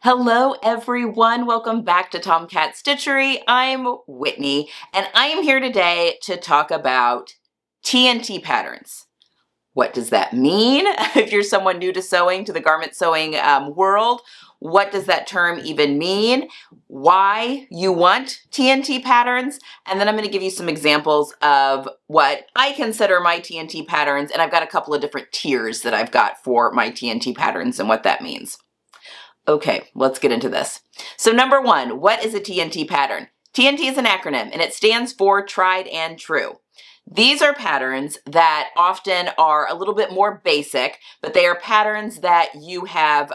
Hello everyone, welcome back to Tomcat Stitchery. I'm Whitney and I am here today to talk about TNT patterns. What does that mean? If you're someone new to sewing, to the garment sewing world, what does that term even mean? Why you want TNT patterns? And then I'm going to give you some examples of what I consider my TNT patterns, and I've got a couple of different tiers that I've got for my TNT patterns and what that means. Okay, let's get into this. So number one, what is a TNT pattern? TNT is an acronym and it stands for tried and true. These are patterns that often are a little bit more basic, but they are patterns that you have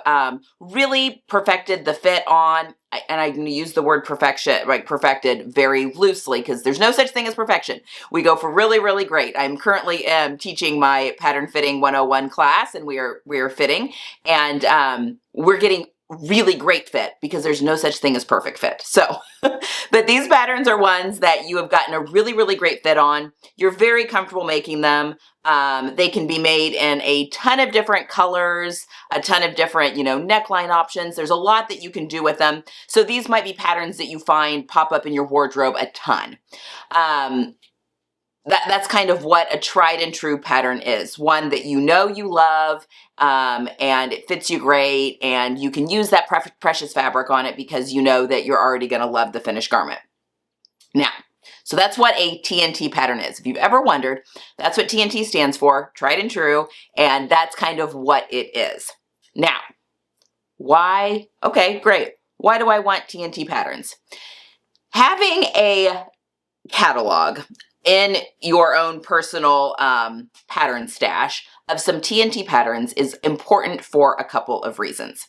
really perfected the fit on. And I'm going to use the word perfection, like perfected, very loosely because there's no such thing as perfection. We go for really, really great. I'm currently teaching my pattern fitting 101 class, and we are fitting, and we're getting really great fit because there's no such thing as perfect fit. So, but these patterns are ones that you have gotten a really, really great fit on. You're very comfortable making them. They can be made in a ton of different colors, a ton of different, neckline options. There's a lot that you can do with them. So these might be patterns that you find pop up in your wardrobe a ton. That's kind of what a tried and true pattern is. One that you love, and it fits you great, and you can use that precious fabric on it because you know that you're already going to love the finished garment. Now, so that's what a TNT pattern is. If you've ever wondered, that's what TNT stands for, tried and true, and that's kind of what it is. Now, why? Okay, great. Why do I want TNT patterns? Having a catalog in your own personal pattern stash of some TNT patterns is important for a couple of reasons.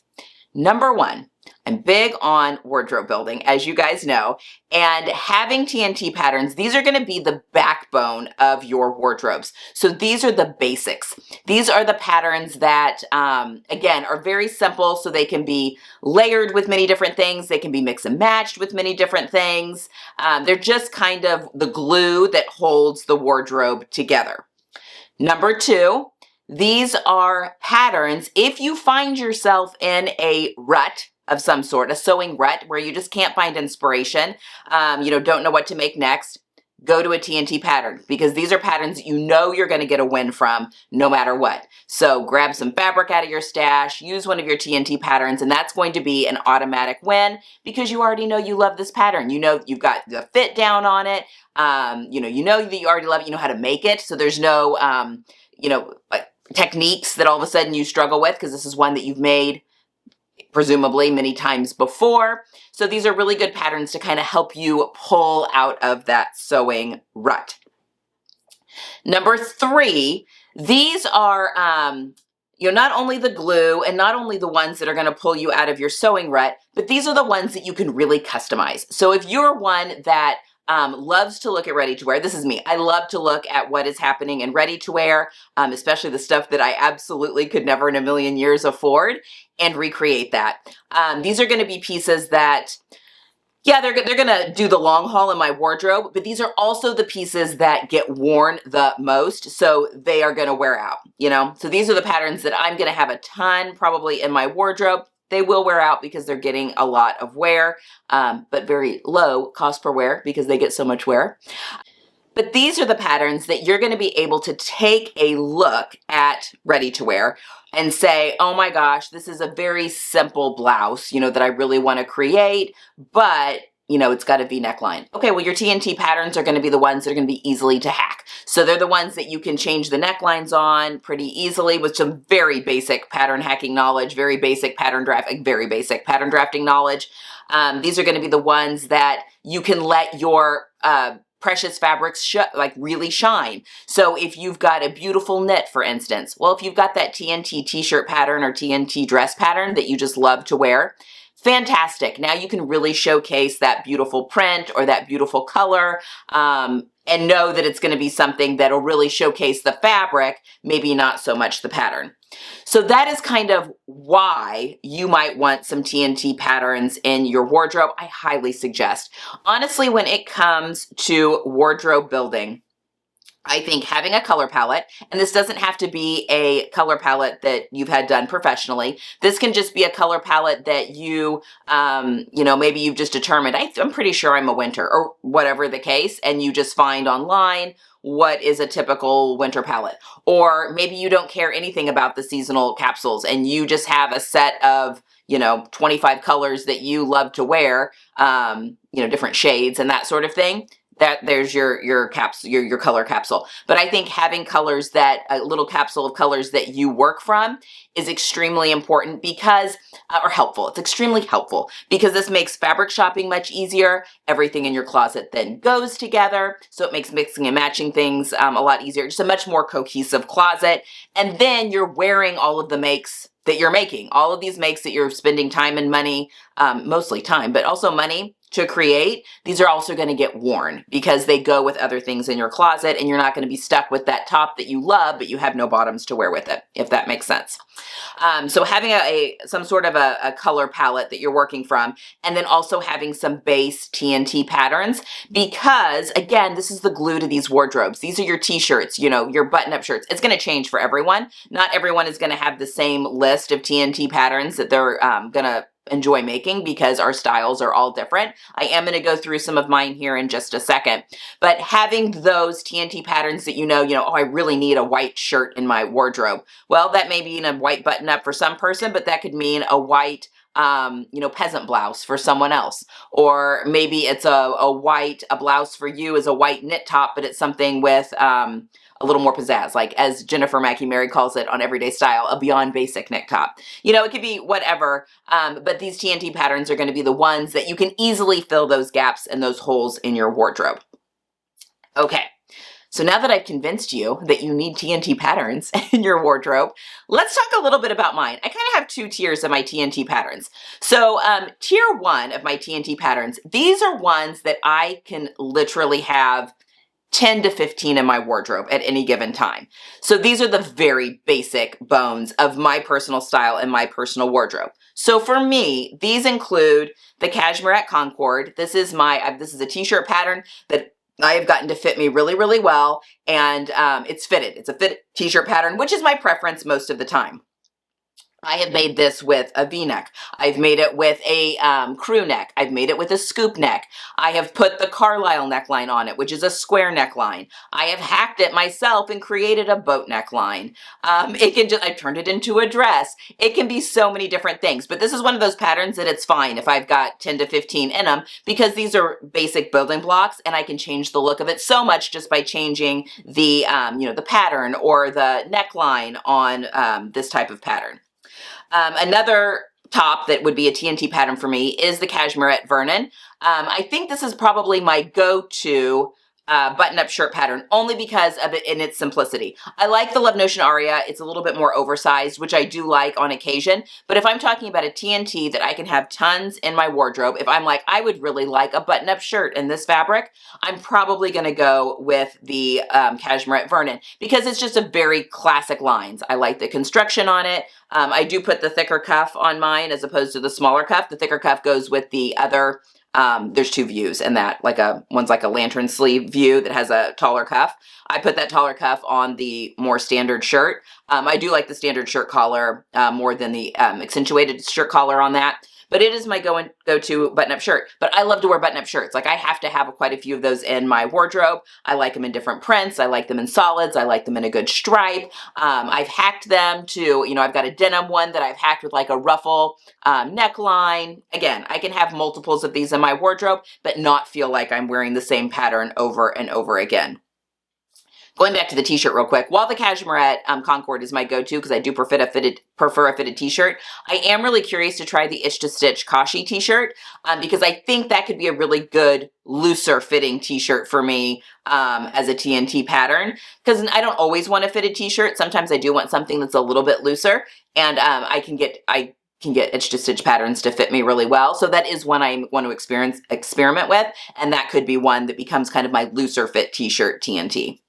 Number one, I'm big on wardrobe building, as you guys know, and having TNT patterns, these are going to be the backbone of your wardrobes. So these are the basics. These are the patterns that, again, are very simple, so they can be layered with many different things. They can be mix and matched with many different things. They're just kind of the glue that holds the wardrobe together. Number two, these are patterns, if you find yourself in a rut of some sort, a sewing rut where you just can't find inspiration, don't know what to make next, go to a TNT pattern because these are patterns you're going to get a win from no matter what. So grab some fabric out of your stash, use one of your TNT patterns, and that's going to be an automatic win because you already know you love this pattern. You know you've got the fit down on it. You know that you already love it. You know how to make it. So there's no, techniques that all of a sudden you struggle with because this is one that you've made presumably many times before. So these are really good patterns to kind of help you pull out of that sewing rut. Number three, these are not only the glue and not only the ones that are going to pull you out of your sewing rut, but these are the ones that you can really customize. So if you're one that loves to look at ready-to-wear. This is me. I love to look at what is happening in ready-to-wear, especially the stuff that I absolutely could never in a million years afford, and recreate that. These are going to be pieces that, yeah, they're going to do the long haul in my wardrobe, but these are also the pieces that get worn the most, so they are going to wear out, So these are the patterns that I'm going to have a ton probably in my wardrobe. They will wear out because they're getting a lot of wear, but very low cost per wear because they get so much wear. But these are the patterns that you're going to be able to take a look at ready to wear and say, oh my gosh, this is a very simple blouse, that I really want to create, but it's got a V-neck line. Okay, well, your TNT patterns are going to be the ones that are going to be easily to hack. So they're the ones that you can change the necklines on pretty easily with some very basic pattern hacking knowledge, very basic pattern drafting knowledge. These are going to be the ones that you can let your precious fabrics really shine. So if you've got a beautiful knit, for instance, well, if you've got that TNT t-shirt pattern or TNT dress pattern that you just love to wear, fantastic. Now you can really showcase that beautiful print or that beautiful color, and know that it's going to be something that'll really showcase the fabric, maybe not so much the pattern. So that is kind of why you might want some TNT patterns in your wardrobe. I highly suggest. Honestly, when it comes to wardrobe building, I think having a color palette, and this doesn't have to be a color palette that you've had done professionally. This can just be a color palette that you know, maybe you've just determined, I'm pretty sure I'm a winter, or whatever the case, and you just find online what is a typical winter palette. Or maybe you don't care anything about the seasonal capsules and you just have a set of, you know, 25 colors that you love to wear, you know, different shades and that sort of thing. That there's your capsule, your color capsule. But I think having colors that, a little capsule of colors that you work from is extremely important because, or helpful. It's extremely helpful because this makes fabric shopping much easier. Everything in your closet then goes together. So it makes mixing and matching things a lot easier. Just a much more cohesive closet. And then you're wearing all of the makes that you're making. All of these makes that you're spending time and money, mostly time, but also money to create. These are also going to get worn because they go with other things in your closet and you're not going to be stuck with that top that you love, but you have no bottoms to wear with it, if that makes sense. So having some sort of a color palette that you're working from, and then also having some base TNT patterns, because again, this is the glue to these wardrobes. These are your t-shirts, you know, your button-up shirts. It's going to change for everyone. Not everyone is going to have the same list of TNT patterns that they're going to enjoy making because our styles are all different. I am going to go through some of mine here in just a second, but having those TNT patterns that you know, oh, I really need a white shirt in my wardrobe. Well, that may mean a white button up for some person, but that could mean a white you know, peasant blouse for someone else. Or maybe it's a blouse for you is a white knit top, but it's something with a little more pizzazz, like as Jennifer Mackie Mary calls it on Everyday Style, a beyond basic knit top. You know, it could be whatever, but these TNT patterns are going to be the ones that you can easily fill those gaps and those holes in your wardrobe. Okay. So now that I've convinced you that you need TNT patterns in your wardrobe, let's talk a little bit about mine. I kind of have two tiers of my TNT patterns. So tier one of my TNT patterns, these are ones that I can literally have 10 to 15 in my wardrobe at any given time. So these are the very basic bones of my personal style and my personal wardrobe. So for me, these include the Cashmere Concord. This is a t-shirt pattern that I have gotten to fit me really, really well, and it's fitted. It's a fitted t-shirt pattern, which is my preference most of the time. I have made this with a V-neck. I've made it with a crew neck. I've made it with a scoop neck. I have put the Carlisle neckline on it, which is a square neckline. I have hacked it myself and created a boat neckline. I've turned it into a dress. It can be so many different things, but this is one of those patterns that it's fine if I've got 10 to 15 in them because these are basic building blocks and I can change the look of it so much just by changing the, you know, the pattern or the neckline on this type of pattern. Another top that would be a TNT pattern for me is the Cashmere Vernon. I think this is probably my go-to button-up shirt pattern only because of it in its simplicity. I like the Love Notion Aria. It's a little bit more oversized, which I do like on occasion. But if I'm talking about a TNT that I can have tons in my wardrobe, if I'm like, I would really like a button-up shirt in this fabric, I'm probably going to go with the Cashmere Vernon because it's just a very classic lines. I like the construction on it. I do put the thicker cuff on mine as opposed to the smaller cuff. The thicker cuff goes with the other. There's two views in that, one's like a lantern sleeve view that has a taller cuff. I put that taller cuff on the more standard shirt. I do like the standard shirt collar more than the accentuated shirt collar on that. But it is my go-to button-up shirt. But I love to wear button-up shirts. Like I have to have quite a few of those in my wardrobe. I like them in different prints. I like them in solids. I like them in a good stripe. I've hacked them to, you know, I've got a denim one that I've hacked with like a ruffle neckline. Again, I can have multiples of these in my wardrobe, but not feel like I'm wearing the same pattern over and over again. Going back to the t-shirt real quick, while the Cashmere Concord is my go-to because I do prefer a fitted t-shirt, I am really curious to try the Itch to Stitch Kashi t-shirt because I think that could be a really good looser fitting t-shirt for me as a TNT pattern because I don't always want a fitted t-shirt. Sometimes I do want something that's a little bit looser, and I can get Itch to Stitch patterns to fit me really well. So that is one I want to experiment with, and that could be one that becomes kind of my looser fit t-shirt TNT.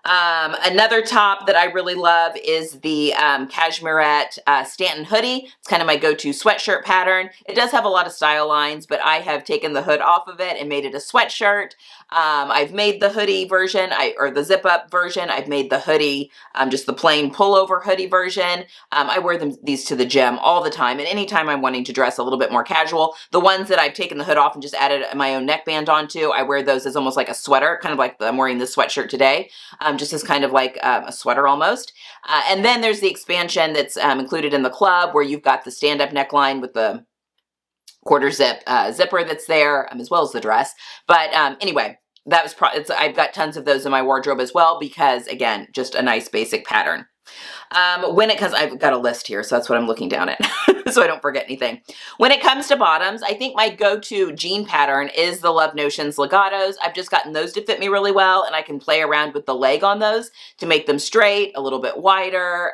Another top that I really love is the Cashmere Stanton hoodie. It's kind of my go-to sweatshirt pattern. It does have a lot of style lines, but I have taken the hood off of it and made it a sweatshirt. I've made the hoodie version, or the zip up version. I've made the hoodie, just the plain pullover hoodie version. I wear these to the gym all the time, and anytime I'm wanting to dress a little bit more casual. The ones that I've taken the hood off and just added my own neckband onto, I wear those as almost like a sweater, kind of like I'm wearing this sweatshirt today, just as kind of like a sweater almost. And then there's the expansion that's included in the club, where you've got the stand-up neckline with the quarter zip zipper that's there, as well as the dress. But anyway, that was I've got tons of those in my wardrobe as well, because again, just a nice basic pattern. Because I've got a list here, so that's what I'm looking down at, so I don't forget anything. When it comes to bottoms, I think my go-to jean pattern is the Love Notions legatos. I've just gotten those to fit me really well, and I can play around with the leg on those to make them straight, a little bit wider,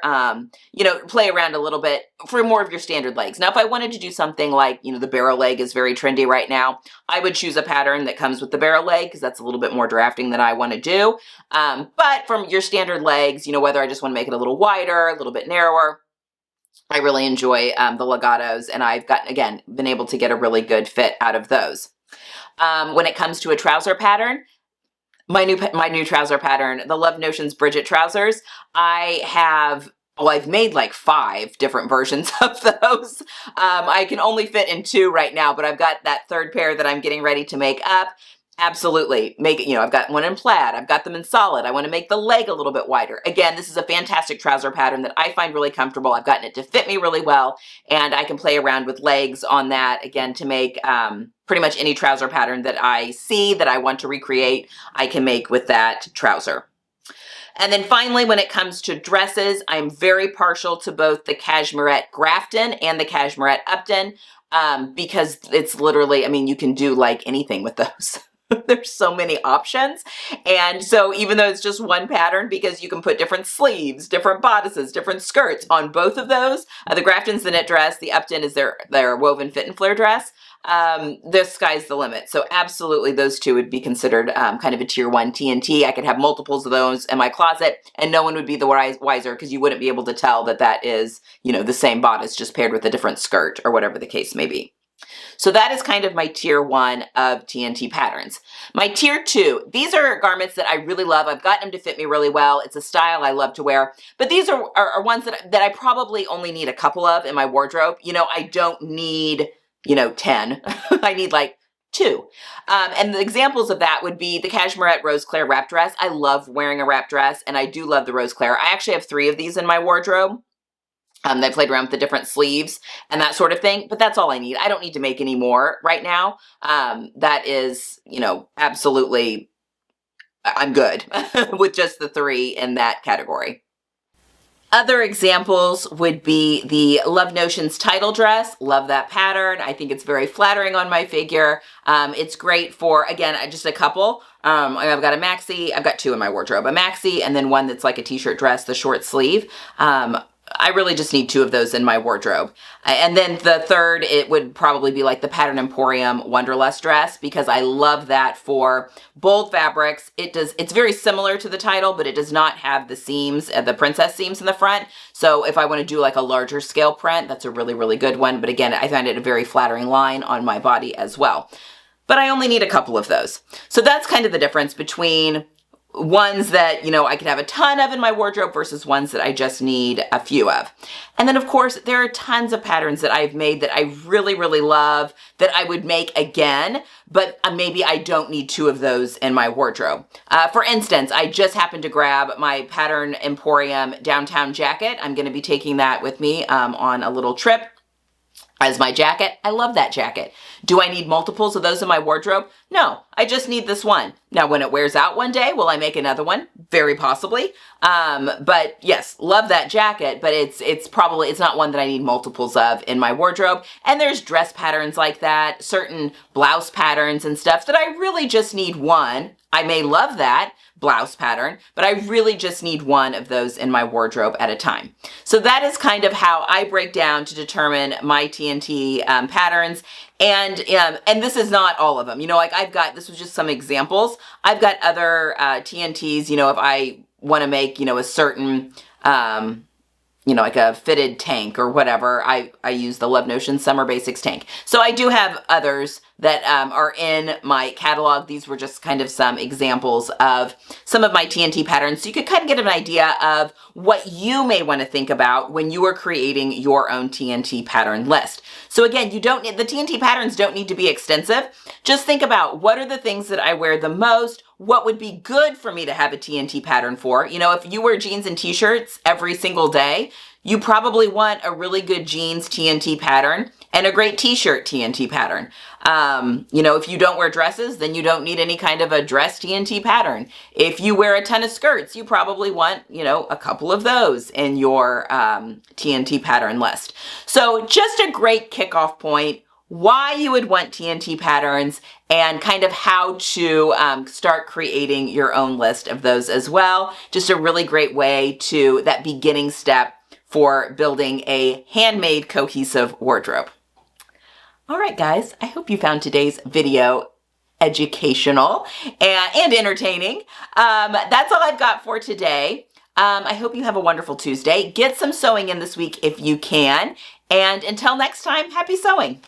play around a little bit for more of your standard legs. Now, if I wanted to do something like, the barrel leg is very trendy right now, I would choose a pattern that comes with the barrel leg, because that's a little bit more drafting than I want to do. But from your standard legs, whether I just want to make it a little wider, a little bit narrower, I really enjoy the legatos, and I've been able to get a really good fit out of those. When it comes to a trouser pattern, my new trouser pattern, the Love Notions Bridget trousers, I've made like 5 different versions of those. I can only fit in 2 right now, but I've got that third pair that I'm getting ready to make up. Absolutely. Make it, I've got one in plaid. I've got them in solid. I want to make the leg a little bit wider. Again, this is a fantastic trouser pattern that I find really comfortable. I've gotten it to fit me really well, and I can play around with legs on that, again, to make pretty much any trouser pattern that I see that I want to recreate, I can make with that trouser. And then finally, when it comes to dresses, I'm very partial to both the Cashmerette Grafton and the Cashmerette Upton, because it's literally, you can do like anything with those. There's so many options. And so even though it's just one pattern, because you can put different sleeves, different bodices, different skirts on both of those, the Grafton's the knit dress, the Upton is their woven fit and flare dress. The sky's the limit. So absolutely those two would be considered kind of a tier 1 TNT. I could have multiples of those in my closet, and no one would be the wiser, because you wouldn't be able to tell that that is, the same bodice just paired with a different skirt, or whatever the case may be. So that is kind of my tier 1 of TNT patterns. My tier 2, these are garments that I really love. I've gotten them to fit me really well. It's a style I love to wear, but these are ones that I probably only need a couple of in my wardrobe. I don't need 10. I need like 2. And the examples of that would be the Cashmerette Rose Claire wrap dress. I love wearing a wrap dress, and I do love the Rose Claire. I actually have 3 of these in my wardrobe. They played around with the different sleeves and that sort of thing, but that's all I need. I don't need to make any more right now. That is, absolutely, I'm good with just the 3 in that category. Other examples would be the Love Notions title dress. Love that pattern. I think it's very flattering on my figure. It's great for, again, just a couple. I've got a maxi. I've got 2 in my wardrobe, a maxi, and then one that's like a t-shirt dress, the short sleeve. I really just need 2 of those in my wardrobe. And then the third, it would probably be like the Pattern Emporium Wonderlust dress, because I love that for bold fabrics. It's very similar to the title, but it does not have the seams, the princess seams in the front. So if I want to do like a larger scale print, that's a really, really good one. But again, I find it a very flattering line on my body as well. But I only need a couple of those. So that's kind of the difference between ones that, I could have a ton of in my wardrobe versus ones that I just need a few of. And then of course, there are tons of patterns that I've made that I really, really love that I would make again, but maybe I don't need 2 of those in my wardrobe. For instance, I just happened to grab my Pattern Emporium downtown jacket. I'm going to be taking that with me on a little trip as my jacket. I love that jacket. Do I need multiples of those in my wardrobe? No, I just need this one. Now, when it wears out one day, will I make another one? Very possibly. But yes, love that jacket, but it's not one that I need multiples of in my wardrobe. And there's dress patterns like that, certain blouse patterns and stuff that I really just need one. I may love that blouse pattern, but I really just need one of those in my wardrobe at a time. So that is kind of how I break down to determine my TNT patterns. And this is not all of them. This was just some examples. I've got other TNTs, if I want to make, a certain you know, like a fitted tank or whatever. I use the Love Notion Summer Basics tank. So I do have others that are in my catalog. These were just kind of some examples of some of my TNT patterns. So you could kind of get an idea of what you may want to think about when you are creating your own TNT pattern list. So again, you don't need, the TNT patterns don't need to be extensive. Just think about, what are the things that I wear the most? What would be good for me to have a TNT pattern for? You know, if you wear jeans and t-shirts every single day, you probably want a really good jeans TNT pattern and a great t-shirt TNT pattern. You know, if you don't wear dresses, then you don't need any kind of a dress TNT pattern. If you wear a ton of skirts, you probably want, you know, a couple of those in your TNT pattern list. So just a great kickoff point, why you would want TNT patterns, and kind of how to start creating your own list of those as well. Just a really great way to, that beginning step for building a handmade cohesive wardrobe. All right, guys, I hope you found today's video educational and entertaining. That's all I've got for today. I hope you have a wonderful Tuesday. Get some sewing in this week if you can. And until next time, happy sewing.